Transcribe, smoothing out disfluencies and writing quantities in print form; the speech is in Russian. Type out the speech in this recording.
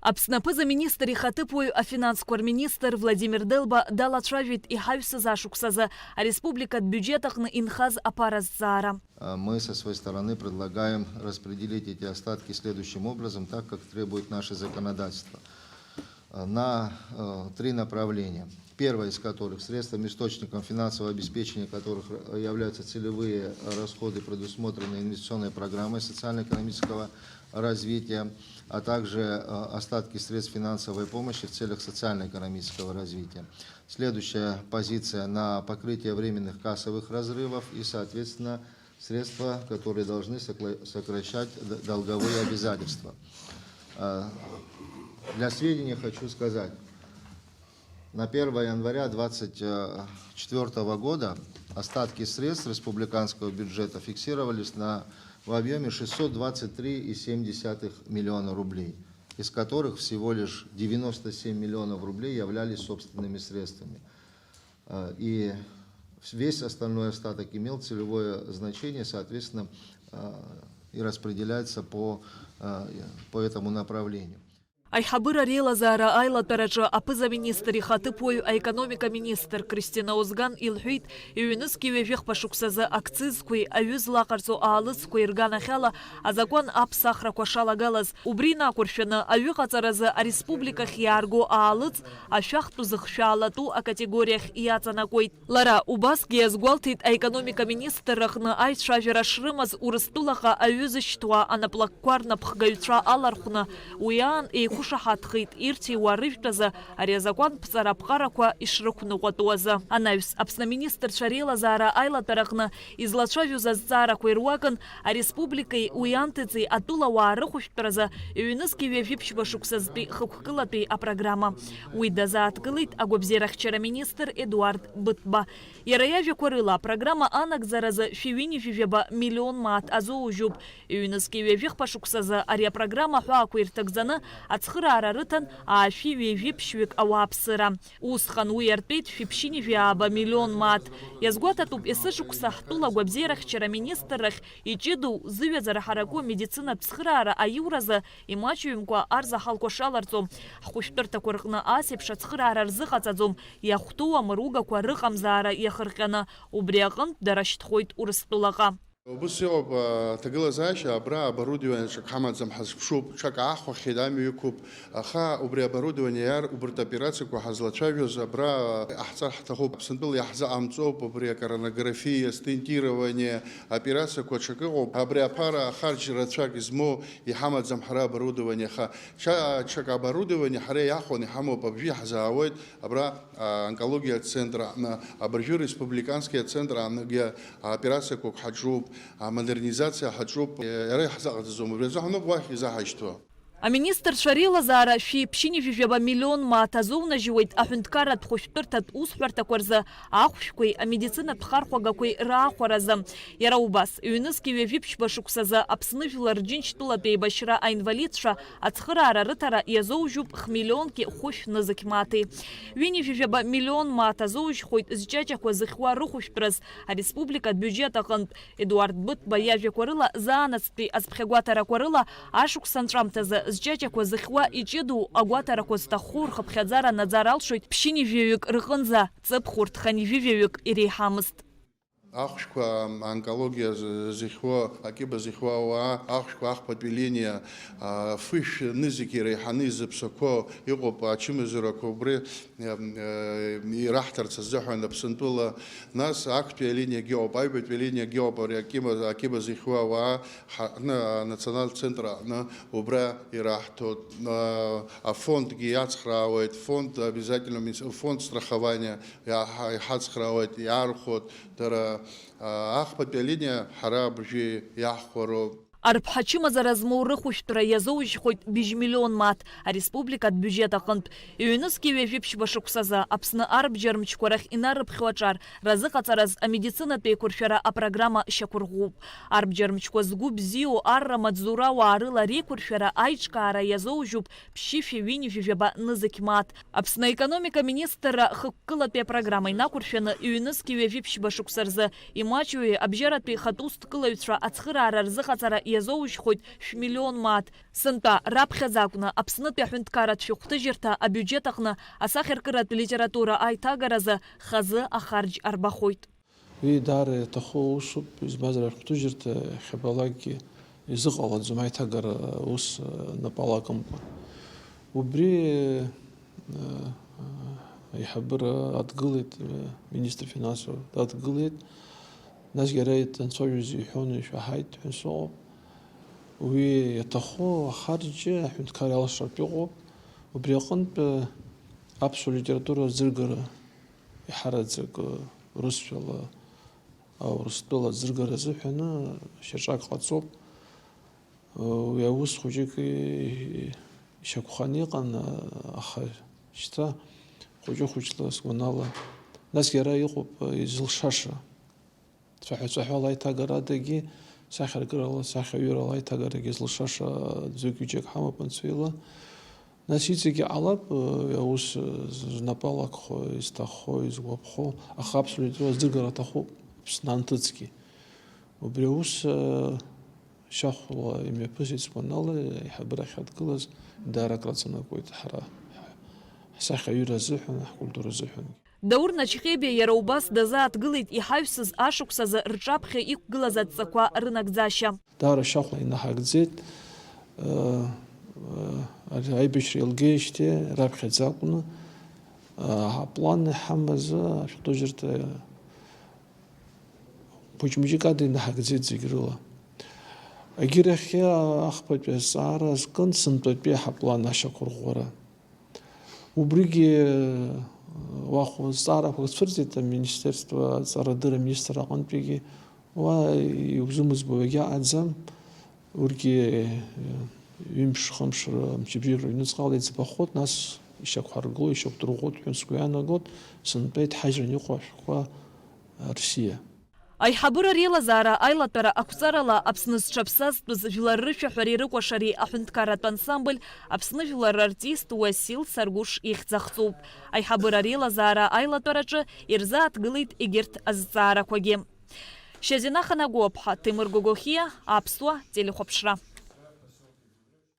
Апснапыза министр ихатыпуй афинанскор министр Владимир Делба дал отшавит и хайвсаза шуксаза, а республика бюджетахны инхаз апараззара. Мы со своей стороны предлагаем распределить эти остатки следующим образом, так как требует наше законодательство, на 3 направления. Первое из которых средствами источником финансового обеспечения которых являются целевые расходы, предусмотренные инвестиционной программой социально-экономического развития, а также остатки средств финансовой помощи в целях социально-экономического развития. Следующая позиция на покрытие временных кассовых разрывов и, соответственно, средства, которые должны сокращать долговые обязательства. Для сведения хочу сказать, на 1 января 2024 года остатки средств республиканского бюджета фиксировались в объеме 623,7 миллиона рублей, из которых всего лишь 97 миллионов рублей являлись собственными средствами. И весь остальной остаток имел целевое значение, соответственно, и распределяется по этому направлению. Айхабыра релазара айла тараджа апыза министр ихатыпуй, а экономика министр Кристина Озган илхуит и юнески вевех пашуксаза акцизкуй, а юзлақарцу аалыцкуй иргана хяла, а закон апсахра квашала галаз. Убрина куршена а юхацараза а республиках ярго аалыц, а шахту захшалату а категориях ияцанакуйт. Лара убаски язгуалтит а экономика министрахна айт шавера шрымаз урыстулаха а юзыштуа анаплаккуарна пхгаютра алархуна уян и шахатхит ирти уарыжтаза, арезакуан пцарапхараква ишрыкнугатуаза. Анавис апснаминистр шарела зара айла тарахна излачавю за цараквай руаган, а республикой уянтыцей атула уарыхуштраза юнески вевипшва шуксазби хуккылатый а программа. Уйда за откылыт агобзерахчера министр Эдуард Бытба. Яраяве корыла программа анак зараза фивини фивеба миллион мат азоу жуб. Юнески вевих пашуксаза ария программа хуакуиртагзана Ацхырара рытан, а фиви випшвик ауапсыра. Усхан уяртпейт фипшини виаба миллион мат. Язгуататуп эсышуксах тула гуабзерахчера министрах и чиду зывязара хараку медицина псхырара аюраза и мачуимкуа арза халкошаларцу. Хуштырта кургна асипша цхырара рзыхацазум. Яхтуа мругакуа рыхамзара яхыркана. Убрягын дараштхойт урыстулага. Обусиоб тагылазаш абра оборудование шакхамадзам хазшуб шакахо хидами юкуб аха убри оборудование яр убрт операцию ко хазлачавиз абра ахцар хтахуб сынбыл яхза амцо убри коронография стентирование операция ко шакого абри апара харч рачак измо и хамадзам хара оборудование ха шак оборудование харе яхони хамо побви хазаавойт абра онкология центра абржу республиканский центр где операция ко хаджуб модернизация хаджуб рехзагзум резахно бахи захашту. А министр шарила зара фи пшини вивеба миллион маатазовна живет ахунткара тхуштыртат усхварта корза ахушкой а медицина тхархуагакой рахуараза. Яраубас юнески вивипшба шуксаза апсныфилар джинчтула пейбашра а инвалидша ацхырара рытара язоужуб хмиллионки хуш назакматы. Вини вивеба миллион маатазовж хоть сджачаква захва рухуштраз, а республика бюджета хант Эдуард Бытба яве корыла заанацпи аспхегуатара корыла ашук сантрамтаза Сджачаква захва и чеду агуатарако стахур хапхядзара надзаралшойт пшини вивик рыхынза цепхурт хани вивик ирейхамыст. Ахшква онкология зихва акиба зихва ахшква ахпатвиление фиш низики рейханы зепсоко его ачимезурако бре и рахтарца захана псантула нас актуаление геопайбатвиление геопари акиба зихва национальный центр на убра и рахто фонд гиацхраует фонд обязательно фонд страхования хацхраует ярхот тара ахпатвиление харабжи яхоро. Арбхачима заразмуры хуштура язоуж хоть бижмиллион мат, а республика от бюджета хант. Юнески вевипшба шуксаза, апсна арбджермчкорах и нарбхвачар, разыхацараз а медицина пейкурфера а программа шакургуб. Арбджермчко сгуб зио арра мадзура уарыла рекурфера айчкара язоужуб пшифи вини вивеба назыкмат. Апсна экономика министра хыккыла пе программой накурфена юнески вевипшба шуксарза и мачуи обжерат пе хатуст кылаютра ацхыра разыхацара иазоужьхоит 1 миллион мат. Сынтәа раԥхьаӡакәны Аԥснытәи аҳәынҭқарратә шәҟәҭыжьырҭа абиуџьет аҟны асахьаркыратә литература аиҭагаразы хазы ахарџь арбахоит. Уи даара иаҭаху усуп, избазар ашәҟәҭыжьырҭа иахьабалакгьы изыҟалаӡом аиҭагара ус напалакымкәа. Убри аиҳабыра адгылеит, министр финансов дадгылеит, насгьы иара иҭанцәажәоз иҳәон ишәаҳаит ҳәа сыҟоуп. Уи иаҭаху ахарџьы аҳәынҭқар иалшартә иҟоуп. Убри аҟынтә аԥсуа литература азыргара иҳараӡак урысшәала, урыстәыла азыргара азыҳәаны шьаҿак ҟаҵоуп. Уи аус хәыҷык ишьақәхан иҟан, аха шьҭа хәыҷы-хәыҷла сгәанала. Насгьы иара иҟоуп изылшаша. Цәаҳәа-цәаҳәала аиҭагарадагьы, сахьаркырала, сахьаҩырала аиҭагарагьы изылшаша ӡык-ҩыџьак ҳамоуп анцәаҩыла. Нас иҵегьы ҟалап аус знапалакхо, изҭаххо, изгәаԥхо, аха аԥсуа литература азыргара аҭахуп Аԥсны анҭыҵгьы. Убри аус шьахәла имҩаԥысит сгәанала, аиҳабырахь адгылаз даара акраҵанакуеит ҳара ҳсахьаҩыра азыҳәан, ҳкультура азыҳәан. Даур Начхебиа иара убас дазааҭгылеит иҳаҩсыз ашықәсазы рҿаԥхьа иқәгылаз адҵақәа рынагӡашьа. Даара шьахәла инаҳагӡеит аибашьра еилгеижьҭеи раԥхьаӡакәны аплан иҳамаз ашәҟәҭыжьырҭа ԥыџьмыџьык ада инаҳагӡеит зегь рыла. Агьирахьы ахԥатәи азҵаара азкын сынтәатәи ҳаплан ашьақәырӷәӷәара. Убригьы уахә зҵаарақәак цәырҵит аминистерство аҵарадырра аминистр аҟынтәигьы. Уа иузымыӡбо егьаҟаӡам. Урҭгьы ҩымш-хымш мчыбжьык рыҩныҵҟала иӡбахот, нас ишьақәҳаргыло, ишьақәдырӷәӷәот ҳәа сгәы иаанагот, сынтәа иҭҳажьран иҟоу ашәҟәқәа Рсиа. Аиҳабыра реилазаара аилатәара ақәҵарала Аԥсны зҽаԥсазтәыз жәлар рышәаҳәареи ирыкәашареи аҳәынҭқарратә ансамбль Аԥсны жәлар артист Уасил Саргәыш ихьӡахҵоуп. Аиҳабыра реилазаара аилатәараҿы ирзааҭгылеит егьырҭ азҵаарақәагьы. Шьазина Ханагәыԥҳа, Тимур Гогохиа, Аԥсуа телехәаԥшра.